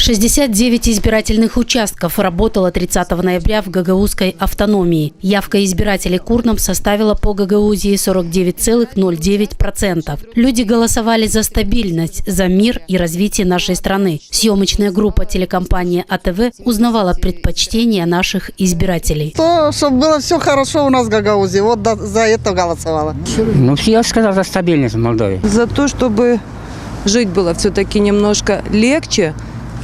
69 избирательных участков работало 30 ноября в гагаузской автономии. Явка избирателей к урнам составила по Гагаузии 49,09%. Люди голосовали за стабильность, за мир и развитие нашей страны. Съемочная группа телекомпании АТВ узнавала предпочтения наших избирателей. Чтобы было все хорошо у нас в Гагаузии, вот за это голосовала. Я сказал за стабильность в Молдове. За то, чтобы жить было все-таки немножко легче,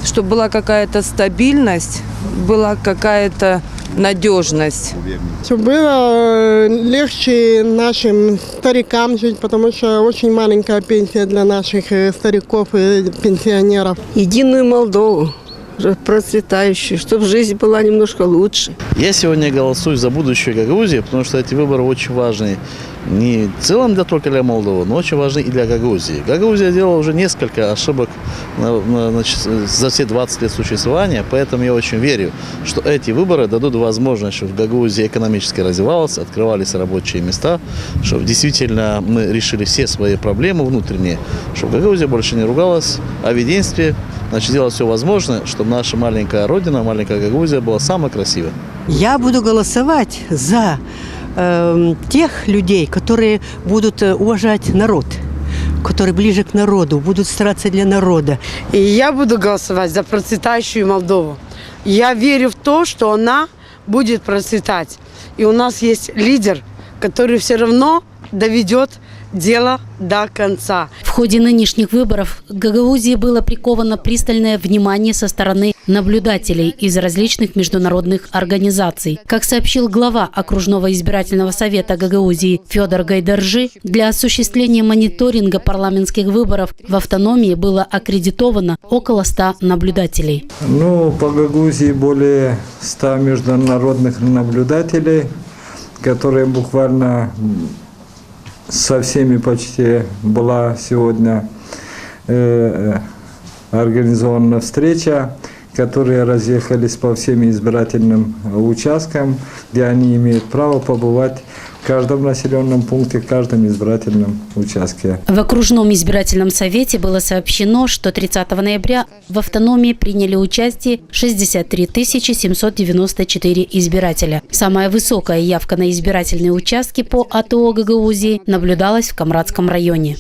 чтобы была какая-то стабильность, была какая-то надежность. Чтобы было легче нашим старикам жить, потому что очень маленькая пенсия для наших стариков и пенсионеров. Единую Молдову, процветающую, чтобы жизнь была немножко лучше. Я сегодня голосую за будущее Гагаузии, потому что эти выборы очень важны не в целом только для Молдовы, но очень важны и для Гагаузии. Гагаузия делала уже несколько ошибок за все 20 лет существования, поэтому я очень верю, что эти выборы дадут возможность, чтобы в Гагаузии экономически развивалась, открывались рабочие места, чтобы действительно мы решили все свои проблемы внутренние, чтобы Гагаузия больше не ругалась о единстве, делать все возможное, чтобы наша маленькая родина, маленькая Гагаузия была самой красивой. Я буду голосовать за тех людей, которые будут уважать народ, которые ближе к народу, будут стараться для народа. И я буду голосовать за процветающую Молдову. Я верю в то, что она будет процветать. И у нас есть лидер, который все равно доведет дело до конца. В ходе нынешних выборов к Гагаузии было приковано пристальное внимание со стороны наблюдателей из различных международных организаций. Как сообщил глава окружного избирательного совета Гагаузии Федор Гайдаржи, для осуществления мониторинга парламентских выборов в автономии было аккредитовано около 100 наблюдателей. По Гагаузии более 100 международных наблюдателей, которые буквально со всеми почти была сегодня организована встреча, которые разъехались по всем избирательным участкам, где они имеют право побывать в каждом населенном пункте, в каждом избирательном участке. В окружном избирательном совете было сообщено, что 30 ноября в автономии приняли участие 63 794 избирателя. Самая высокая явка на избирательные участки по АТО Гагаузии наблюдалась в Камрадском районе.